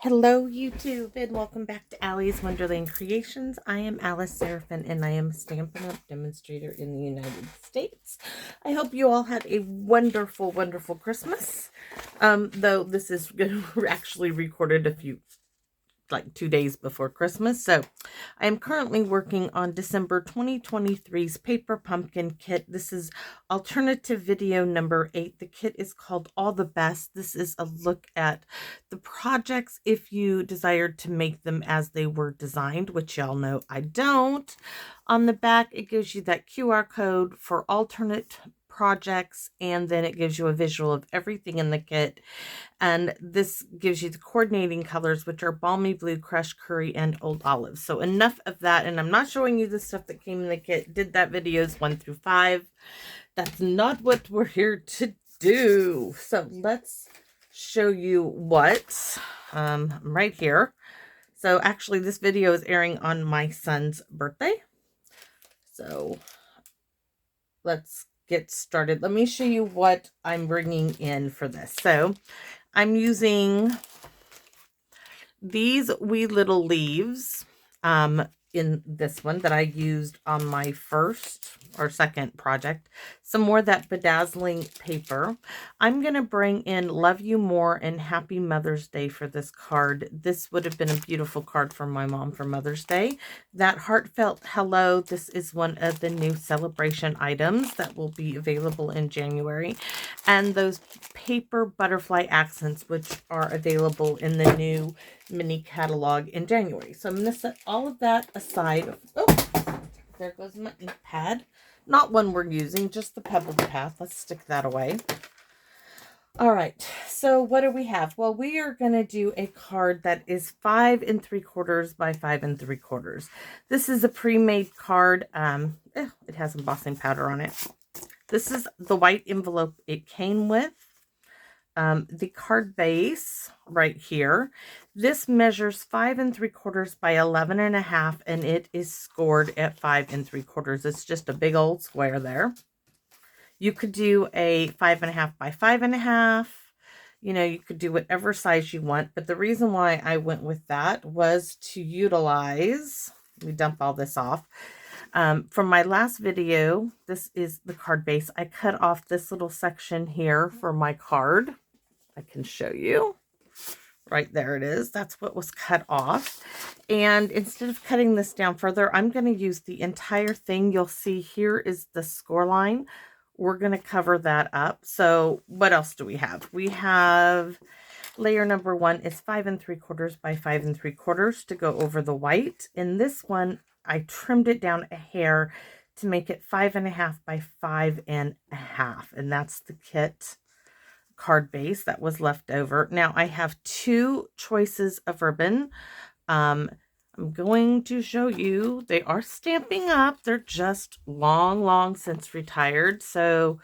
Hello YouTube and welcome back to Allie's Wonderland Creations. I am Alice Seraphin and I am a Stampin' Up! Demonstrator in the United States. I hope you all had a wonderful, wonderful Christmas. Though this is actually recorded like 2 days before Christmas. So I am currently working on December 2023's Paper Pumpkin Kit. This is alternative video number 8. The kit is called All the Best. This is a look at the projects if you desired to make them as they were designed, which y'all know I don't. On the back, it gives you that QR code for alternate projects, and then it gives you a visual of everything in the kit. And this gives you the coordinating colors, which are Balmy Blue, Crushed Curry, and Old Olive. So enough of that. And I'm not showing you the stuff that came in the kit. Did that videos 1 through 5. That's not what we're here to do. So let's show you what right here. So actually this video is airing on my son's birthday. So let's get started. Let me show you what I'm bringing in for this. So I'm using these wee little leaves in this one that I used on my first or second project. Some more of that bedazzling paper. I'm going to bring in Love You More and Happy Mother's Day for this card. This would have been a beautiful card for my mom for Mother's Day. That Heartfelt Hello, this is one of the new celebration items that will be available in January. And those paper butterfly accents, which are available in the new mini catalog in January. So I'm going to set all of that aside. Oh, there goes my ink pad. Not one we're using, just the pebbled path. Let's stick that away. All right, so what do we have? Well, we are going to do a card that is 5 3/4 by 5 3/4. This is a pre-made card. It has embossing powder on it. This is the white envelope it came with. The card base right here. This measures 5 3/4 by 11.5, and it is scored at 5 3/4. It's just a big old square there. You could do a 5.5 by 5.5. You know, you could do whatever size you want, but the reason why I went with that was to utilize, let me dump all this off. From my last video, this is the card base. I cut off this little section here for my card. I can show you. Right there it is. That's what was cut off. And instead of cutting this down further, I'm going to use the entire thing. You'll see here is the score line. We're going to cover that up. So what else do we have? We have layer number 1 is 5 3/4 by 5 3/4 to go over the white. In this one, I trimmed it down a hair to make it 5.5 by 5.5. And that's the kit card base that was left over. Now I have 2 choices of ribbon. I'm going to show you. They are Stampin' Up. They're just long since retired. So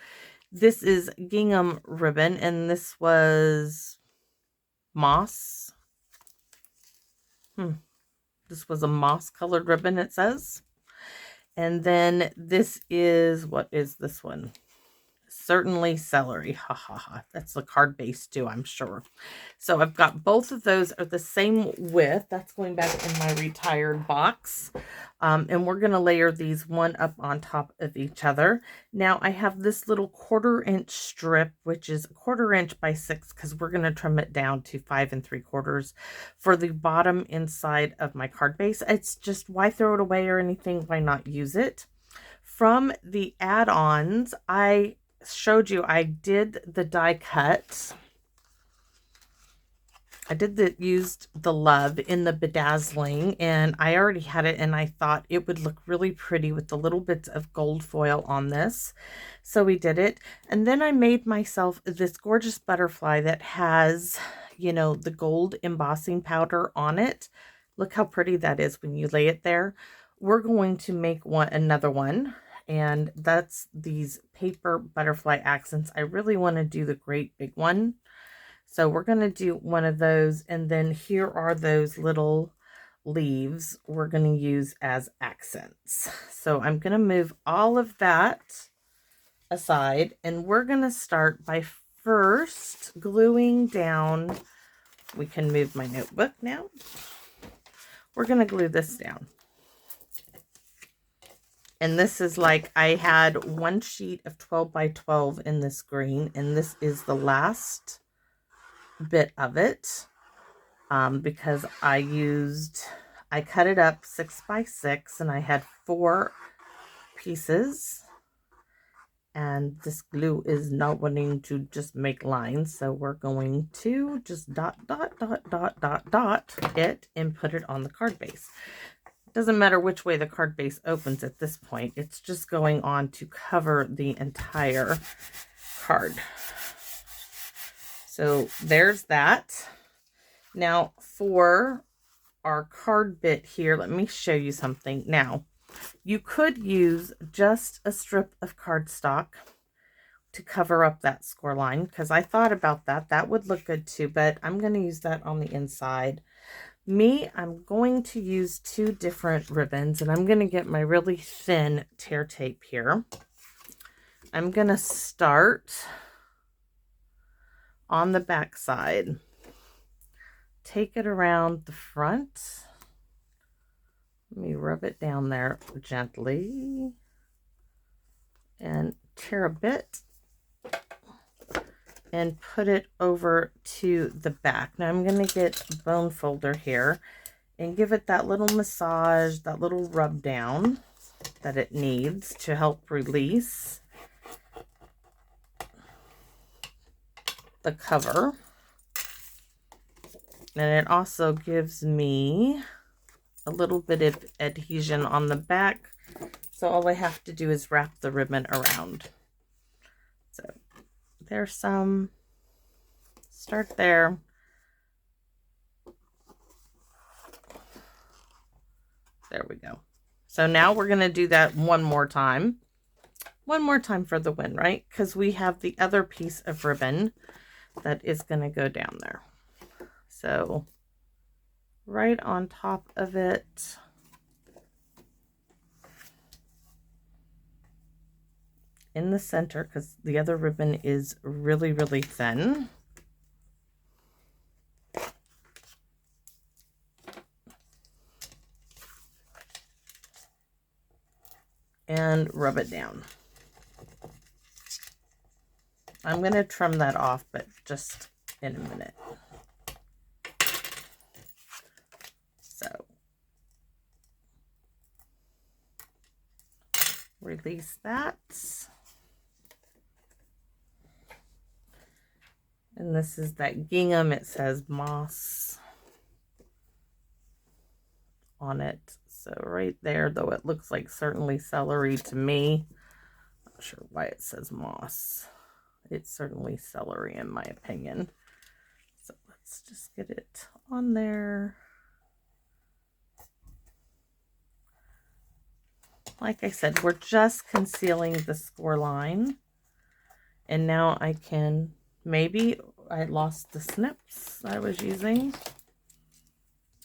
this is gingham ribbon, and this was moss. This was a moss colored ribbon, it says. And then this is, what is this one? Certainly celery. Ha ha ha. That's the card base too, I'm sure. So I've got both of those are the same width. That's going back in my retired box. And we're going to layer these one up on top of each other. Now I have this little 1/4 inch strip, which is 1/4 inch by 6, because we're going to trim it down to 5 3/4 for the bottom inside of my card base. It's just, why throw it away or anything? Why not use it? From the add-ons, I showed you I did the die cut. I used the love in the bedazzling, and I already had it, and I thought it would look really pretty with the little bits of gold foil on this. So we did it. And then I made myself this gorgeous butterfly that has, you know, the gold embossing powder on it. Look how pretty that is when you lay it there. We're going to make another one. And that's these paper butterfly accents. I really want to do the great big one. So we're going to do one of those. And then here are those little leaves we're going to use as accents. So I'm going to move all of that aside. And we're going to start by first gluing down we can move my notebook now. We're going to glue this down. And this is like, I had one sheet of 12 by 12 in this green, and this is the last bit of it, because I cut it up 6 by 6, and I had 4 pieces, and this glue is not wanting to just make lines, so we're going to just dot it and put it on the card base. Doesn't matter which way the card base opens at this point. It's just going on to cover the entire card. So there's that. Now for our card bit here, let me show you something. Now, you could use just a strip of cardstock to cover up that score line, because I thought about that. That would look good too, but I'm going to use that on the inside. I'm going to use 2 different ribbons, and I'm going to get my really thin tear tape here. I'm going to start on the back side, take it around the front. Let me rub it down there gently and tear a bit and put it over to the back. Now I'm going to get a bone folder here and give it that little massage, that little rub down that it needs to help release the cover. And it also gives me a little bit of adhesion on the back, so all I have to do is wrap the ribbon around. So there's some. Start there. There we go. So now we're going to do that one more time. One more time for the win, right? Because we have the other piece of ribbon that is going to go down there. So right on top of it. In the center, because the other ribbon is really, really thin. And rub it down. I'm going to trim that off, but just in a minute. So release that. And this is that gingham. It says moss on it. So right there, though it looks like certainly celery to me. Not sure why it says moss. It's certainly celery in my opinion. So let's just get it on there. Like I said, we're just concealing the score line. And now I can, maybe I lost the snips I was using.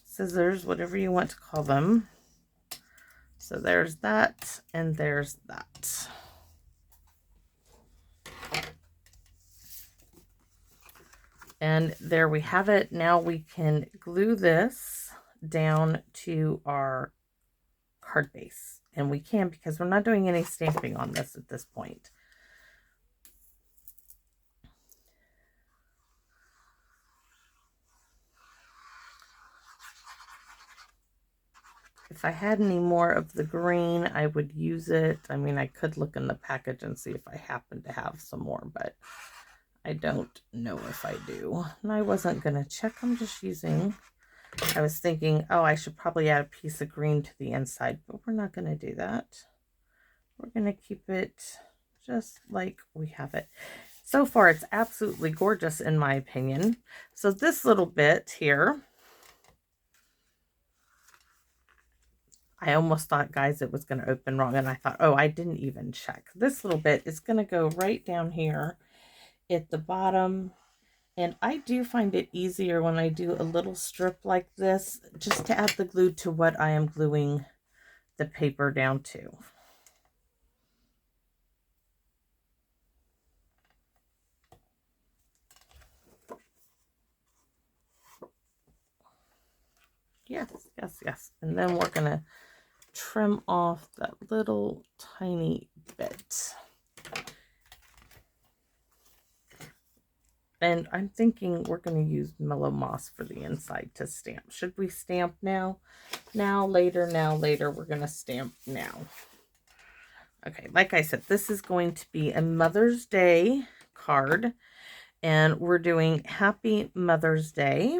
Scissors, whatever you want to call them. So there's that, and there's that. And there we have it. Now we can glue this down to our card base. And we can, because we're not doing any stamping on this at this point. If I had any more of the green, I would use it. I mean, I could look in the package and see if I happen to have some more, but I don't know if I do. And I wasn't going to check. I'm just using, I was thinking, oh, I should probably add a piece of green to the inside, but we're not going to do that. We're going to keep it just like we have it. So far, it's absolutely gorgeous in my opinion. So this little bit here, I almost thought, guys, it was going to open wrong. And I thought, oh, I didn't even check. This little bit is going to go right down here at the bottom. And I do find it easier when I do a little strip like this, just to add the glue to what I am gluing the paper down to. Yes, yes, yes. And then we're going to trim off that little tiny bit. And I'm thinking we're going to use Mellow Moss for the inside to stamp. Should we stamp now? Now, later, now, later. We're going to stamp now. Okay, like I said, this is going to be a Mother's Day card. And we're doing Happy Mother's Day.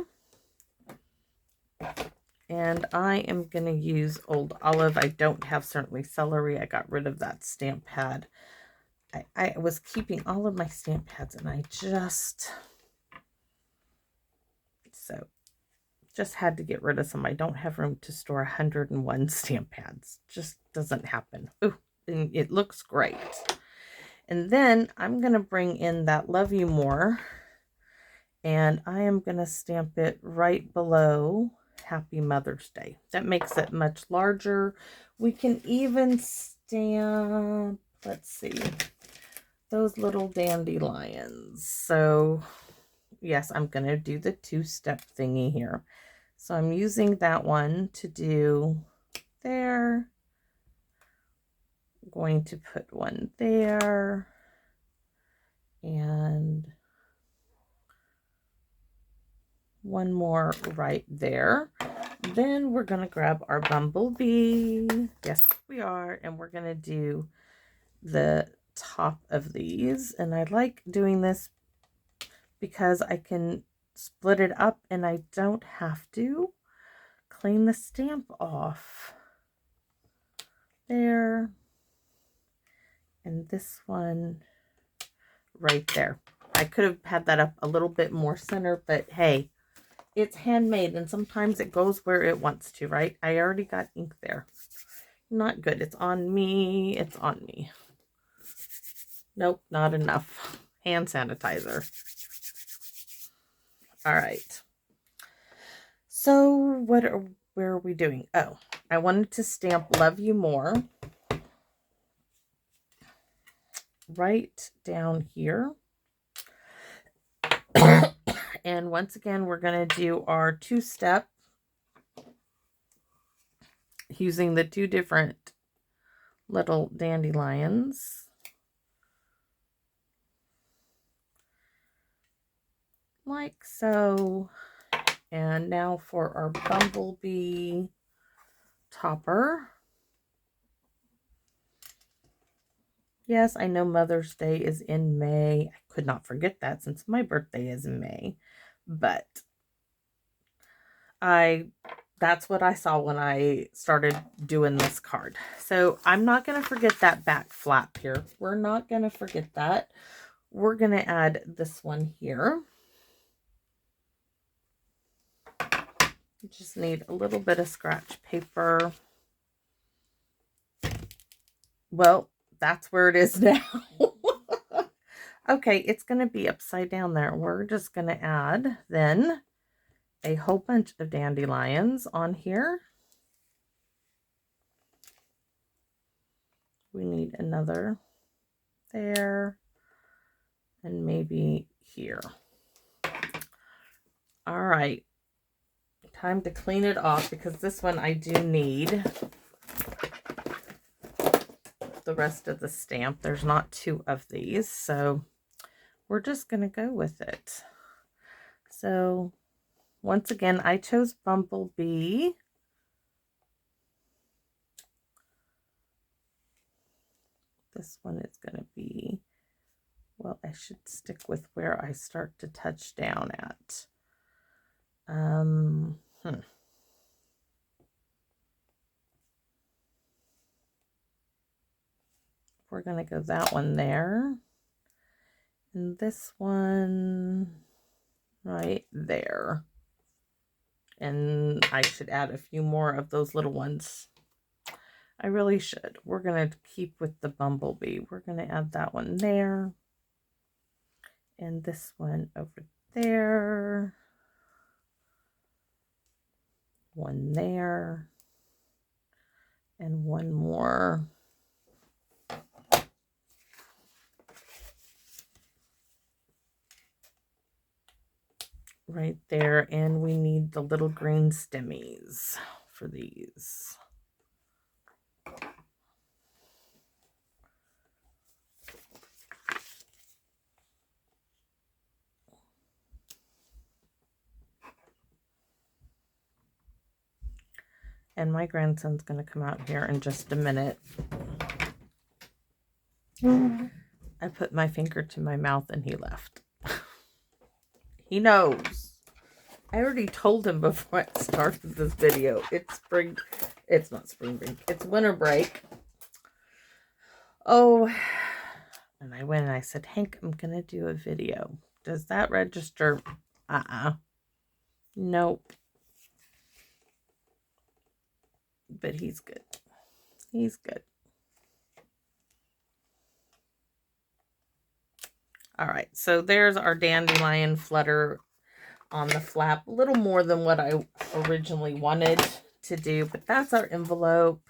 And I am going to use Old Olive. I don't have Certainly Celery. I got rid of that stamp pad. I was keeping all of my stamp pads and I just had to get rid of some. I don't have room to store 101 stamp pads. Just doesn't happen. Ooh, and it looks great. And then I'm going to bring in that Love You More. And I am going to stamp it right below Happy Mother's Day. That makes it much larger. We can even stamp, let's see, those little dandelions. So yes, I'm going to do the two-step thingy here. So I'm using that one to do there. I'm going to put one there. And one more right there. Then we're going to grab our bumblebee. Yes, we are. And we're going to do the top of these. And I like doing this because I can split it up and I don't have to clean the stamp off. There. And this one right there. I could have had that up a little bit more center, but hey, it's handmade and sometimes it goes where it wants to, right? I already got ink there. Not good. It's on me. It's on me. Nope, not enough. Hand sanitizer. All right. So where are we doing? Oh, I wanted to stamp Love You More right down here. And once again, we're going to do our two-step using the two different little dandelions. Like so. And now for our bumblebee topper. Yes, I know Mother's Day is in May. I could not forget that since my birthday is in May. But that's what I saw when I started doing this card. So I'm not going to forget that back flap here. We're not going to forget that. We're going to add this one here. You just need a little bit of scratch paper. Well, that's where it is now. Okay, it's going to be upside down there. We're just going to add then a whole bunch of dandelions on here. We need another there and maybe here. All right, time to clean it off because this one I do need the rest of the stamp. There's not two of these, so we're just going to go with it. So once again, I chose Bumblebee. This one is going to be, well, I should stick with where I start to touch down at. We're going to go that one there. And this one right there. And I should add a few more of those little ones. I really should. We're going to keep with the bumblebee. We're going to add that one there. And this one over there. One there. And one more. right there. And we need the little green stemmies for these. And my grandson's going to come out here in just a minute. I put my finger to my mouth and he left. He knows. I already told him before I started this video. It's spring. It's not spring break. It's winter break. Oh. And I went and I said, Hank, I'm going to do a video. Does that register? Nope. But he's good. He's good. All right. So there's our dandelion flutter on the flap. A little more than what I originally wanted to do. But that's our envelope.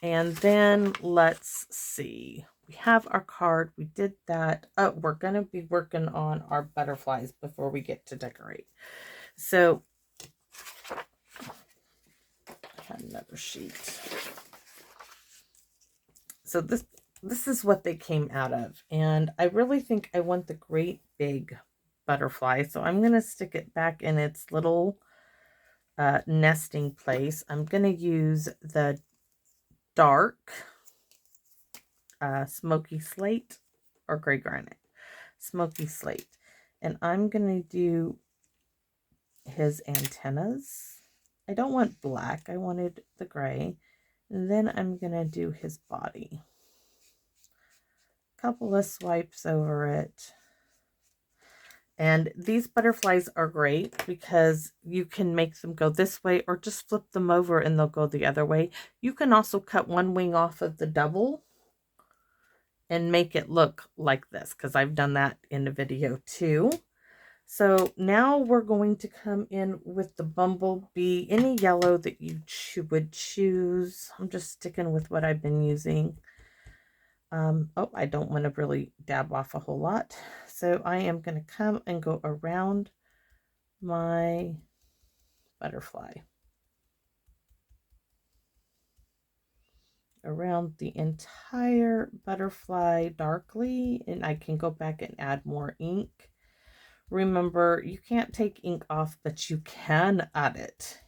And then let's see. We have our card. We did that. Oh, we're going to be working on our butterflies before we get to decorate. So I had another sheet. So this is what they came out of. And I really think I want the great big butterfly. So I'm going to stick it back in its little nesting place. I'm going to use the dark smoky slate or gray granite. Smoky slate. And I'm going to do his antennas. I don't want black. I wanted the gray. And then I'm going to do his body. Couple of swipes over it. And these butterflies are great because you can make them go this way or just flip them over and they'll go the other way. You can also cut one wing off of the double and make it look like this because I've done that in a video too. So now we're going to come in with the bumblebee, any yellow that you would choose. I'm just sticking with what I've been using. Oh, I don't want to really dab off a whole lot. So I am going to come and go around my butterfly. Around the entire butterfly darkly, and I can go back and add more ink. Remember, you can't take ink off, but you can add it.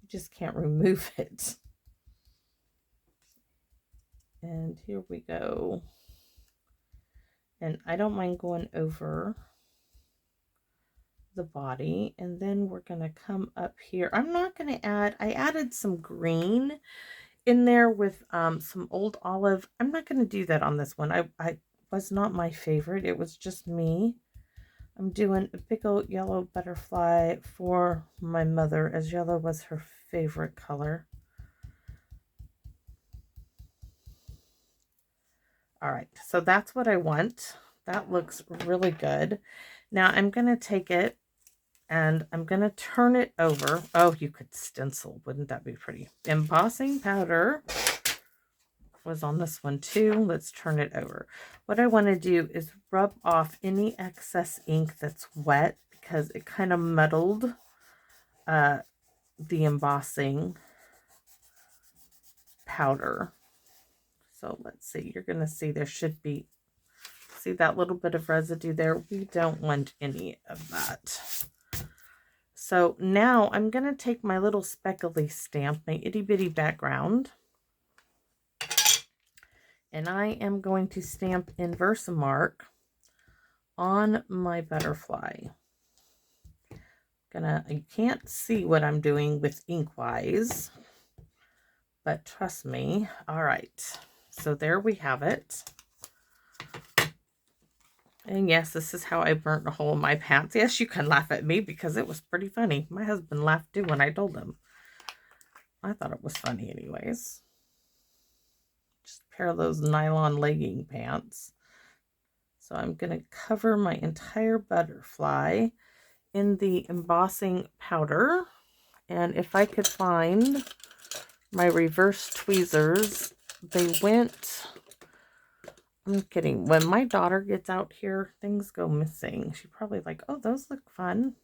You just can't remove it. And here we go. And I don't mind going over the body. And then we're going to come up here. I'm not going to add, I added some green in there with some old olive. I'm not going to do that on this one. I was not my favorite. It was just me. I'm doing a big old yellow butterfly for my mother, as yellow was her favorite color. All right, so that's what I want. That looks really good. Now I'm going to take it and I'm going to turn it over. Oh, you could stencil. Wouldn't that be pretty? Embossing powder was on this one too. Let's turn it over. What I want to do is rub off any excess ink that's wet because it kind of muddled the embossing powder. So let's see, you're going to see there should be, see that little bit of residue there? We don't want any of that. So now I'm going to take my little speckly stamp, my itty bitty background, and I am going to stamp in Versamark on my butterfly. You can't see what I'm doing with ink wise, but trust me. All right. So there we have it. And yes, this is how I burnt a hole in my pants. Yes, you can laugh at me because it was pretty funny. My husband laughed too when I told him. I thought it was funny anyways. Just a pair of those nylon legging pants. So I'm going to cover my entire butterfly in the embossing powder. And if I could find my reverse tweezers, they went, I'm kidding, when my daughter gets out here, things go missing. She probably like, oh, those look fun.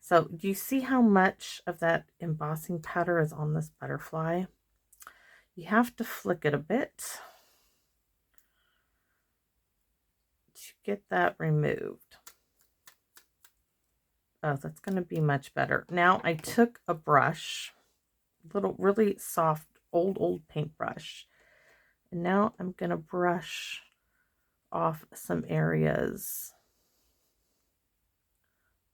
So do you see how much of that embossing powder is on this butterfly? You have to flick it a bit to get that removed. Oh, that's going to be much better. Now I took a brush, little really soft old paintbrush, and now I'm going to brush off some areas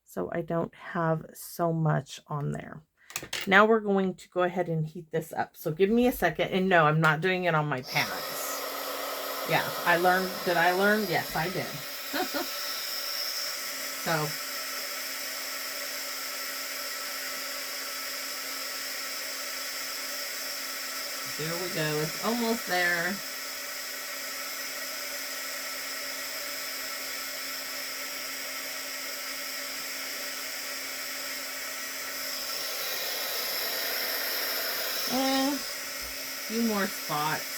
so I don't have so much on there. Now we're going to go ahead and heat this up. So give me a second. And no, I'm not doing it on my pans. Yeah, I learned. Did I learn? Yes, I did. So there we go. It's almost there. A few more spots.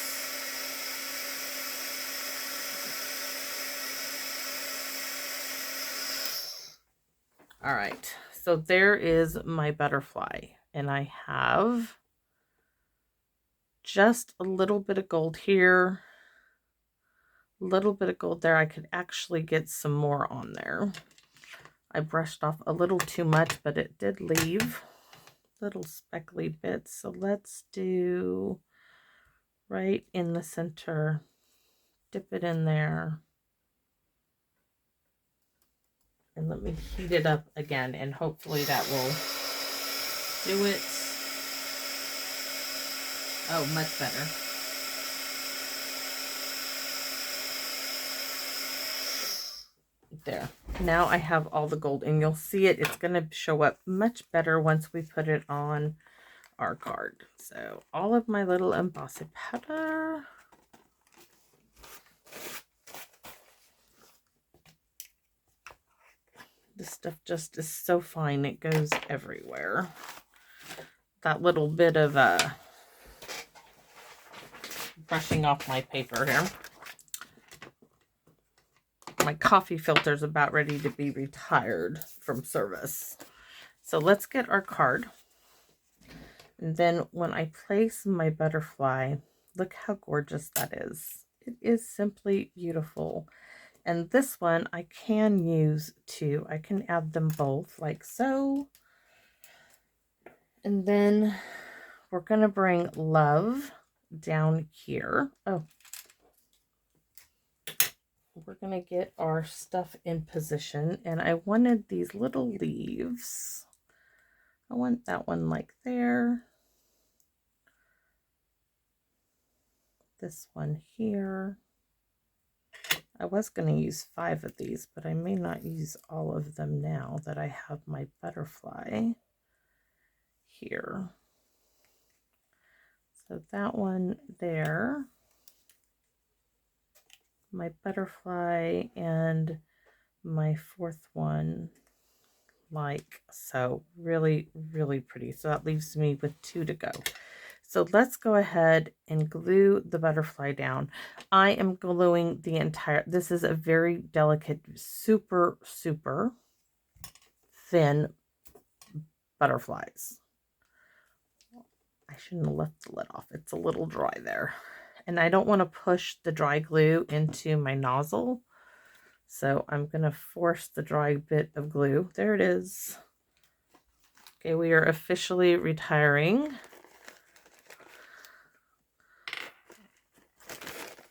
All right, so there is my butterfly, and I have just a little bit of gold here, a little bit of gold there. I could actually get some more on there. I brushed off a little too much, but it did leave little speckly bits. So let's do right in the center, dip it in there. And let me heat it up again, and hopefully that will do it. Oh, much better. There. Now I have all the gold, and you'll see it. It's going to show up much better once we put it on our card. So all of my little embossing powder. This stuff just is so fine. It goes everywhere. That little bit of brushing off my paper here. My coffee filter is about ready to be retired from service. So let's get our card. And then when I place my butterfly, look how gorgeous that is. It is simply beautiful. And this one I can use too. I can add them both like so. And then we're going to bring love down here. Oh, we're going to get our stuff in position. And I wanted these little leaves. I want that one like there. This one here. I was going to use 5 of these, but I may not use all of them now that I have my butterfly here. So that one there, my butterfly, and my 4th one like so. Really, really pretty. So that leaves me with 2 to go. So let's go ahead and glue the butterfly down. I am gluing the entire, this is a very delicate, super, super thin butterflies. I shouldn't have left the lid off. It's a little dry there. And I don't want to push the dry glue into my nozzle. So I'm going to force the dry bit of glue. There it is. Okay, we are officially retiring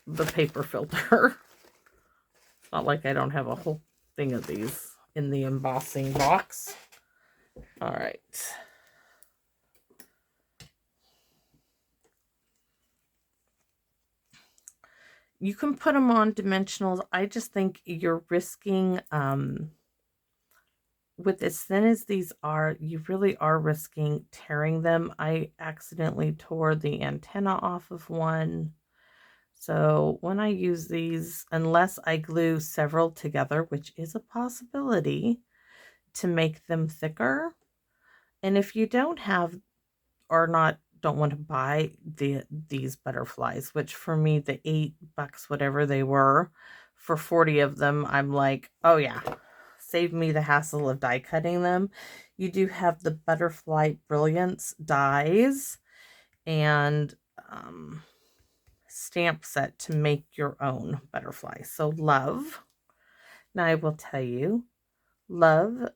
the paper filter. It's not like I don't have a whole thing of these in the embossing box. All right. You can put them on dimensionals. I just think you're risking, with as thin as these are, you really are risking tearing them. I accidentally tore the antenna off of one. So when I use these, unless I glue several together, which is a possibility to make them thicker. And if you don't have or don't want to buy these butterflies, which for me, the $8, whatever they were, for 40 of them, I'm like, oh yeah, save me the hassle of die cutting them. You do have the Butterfly Brilliance dies and stamp set to make your own butterfly. So Love. Now I will tell you, Love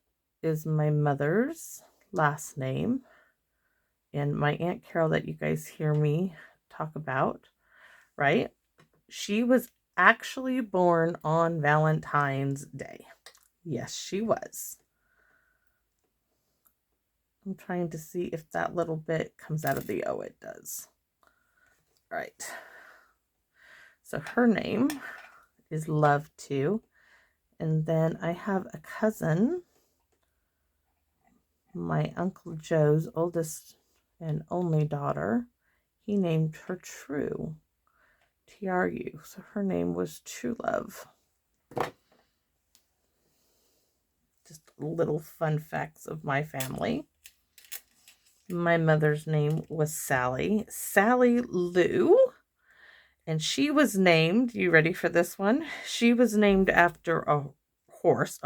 is my mother's last name. And my Aunt Carol that you guys hear me talk about, right? She was actually born on Valentine's Day. Yes, she was. I'm trying to see if that little bit comes out of the O. It does. All right. So her name is Love too. And then I have a cousin, my Uncle Joe's oldest and only daughter. He named her True. TRU. So her name was True Love. Just little fun facts of my family. My mother's name was Sally. Sally Lou. And she was named, you ready for this one? She was named after a horse.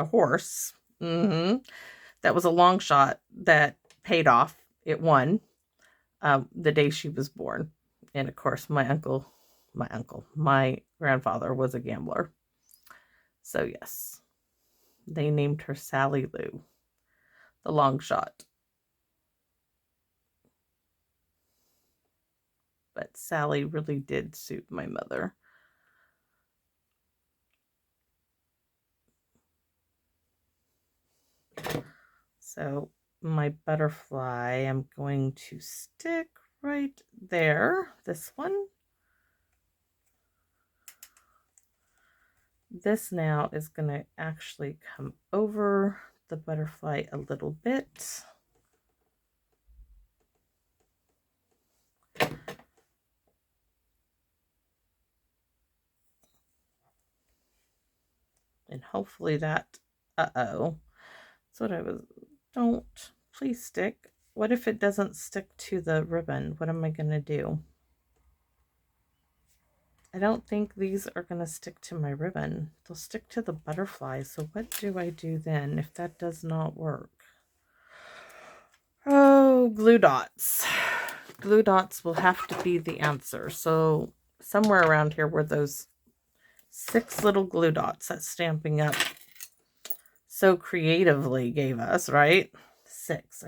That was a long shot that paid off. It won the day she was born. And of course, my grandfather was a gambler. So yes, they named her Sally Lou, the long shot. But Sally really did suit my mother. So my butterfly, I'm going to stick right there. This one. This now is going to actually come over the butterfly a little bit. And hopefully that, that's what I was, don't, please stick. What if it doesn't stick to the ribbon? What am I going to do? I don't think these are going to stick to my ribbon. They'll stick to the butterfly. So what do I do then if that does not work? Oh, glue dots. Glue dots will have to be the answer. So somewhere around here were those 6 little glue dots that Stampin' Up so creatively gave us, right? 6.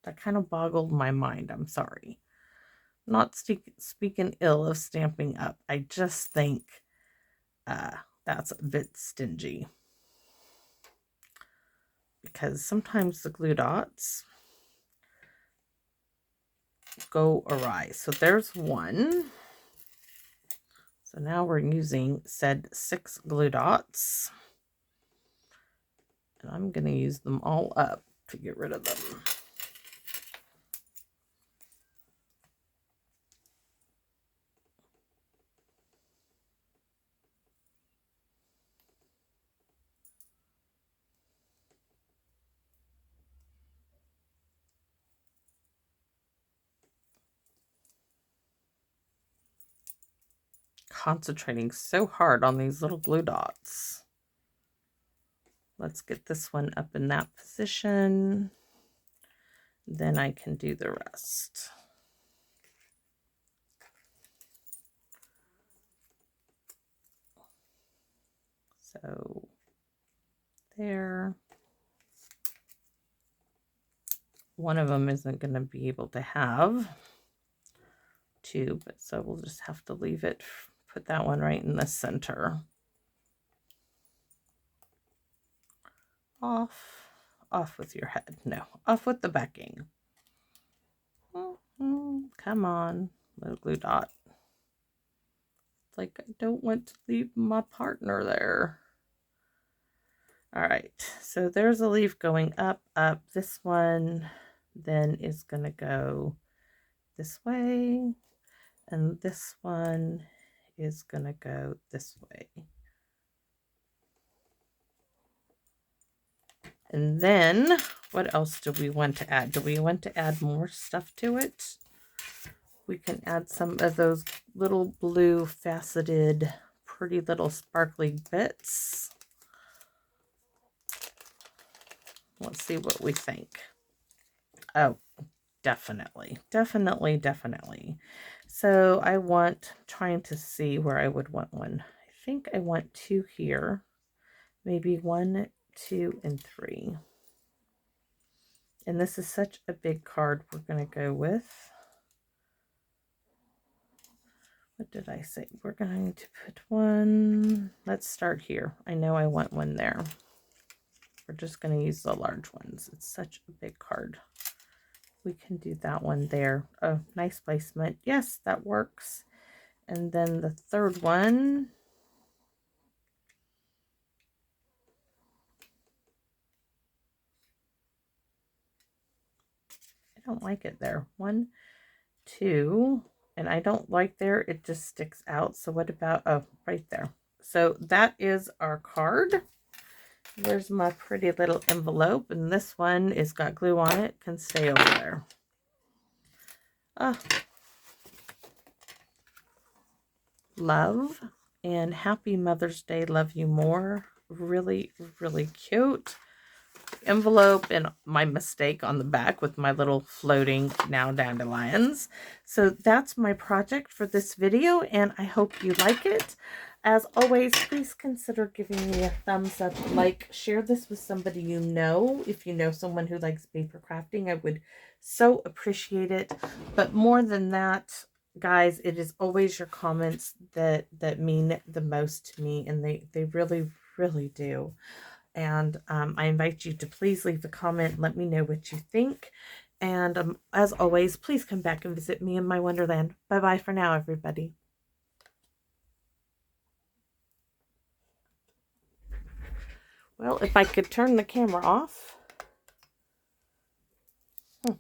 That kind of boggled my mind. I'm sorry. Not speaking ill of Stampin' Up. I just think that's a bit stingy. Because sometimes the glue dots go awry. So there's one. So now we're using said 6 glue dots. And I'm going to use them all up to get rid of them. Concentrating so hard on these little glue dots. Let's get this one up in that position. Then I can do the rest. So there. One of them isn't going to be able to have 2, but so we'll just have to leave it. Put that one right in the center. Off with your head. No, off with the backing. Come on, little glue dot. It's like I don't want to leave my partner there. All right, so there's a leaf going up. This one then is going to go this way, and this one is going to go this way. And then what else do we want to add? Do we want to add more stuff to it? We can add some of those little blue faceted, pretty little sparkly bits. Let's see what we think. Oh, definitely, definitely, definitely. So I want, trying to see where I would want one. I think I want 2 here. Maybe 1, 2, and 3. And this is such a big card. We're going to go with, what did I say? We're going to put 1. Let's start here. I know I want 1 there. We're just going to use the large ones. It's such a big card. We can do that one there. Oh, nice placement. Yes, that works. And then the third one, I don't like it there. 1, 2, and I don't like there. It just sticks out. So what about, oh, right there. So that is our card. There's my pretty little envelope, and this one is got glue on it, can stay over there. Oh, love and happy Mother's Day. Love you more. Really, really cute envelope, and my mistake on the back with my little floating now dandelions. So that's my project for this video, and I hope you like it. As always, please consider giving me a thumbs up, like, share this with somebody you know. If you know someone who likes paper crafting, I would so appreciate it. But more than that, guys, it is always your comments that mean the most to me, and they really, really do. And I invite you to please leave a comment. Let me know what you think. And as always, please come back and visit me in my wonderland. Bye-bye for now, everybody. Well, if I could turn the camera off. The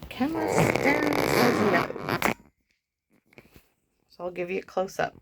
camera's down, says no. So I'll give you a close-up.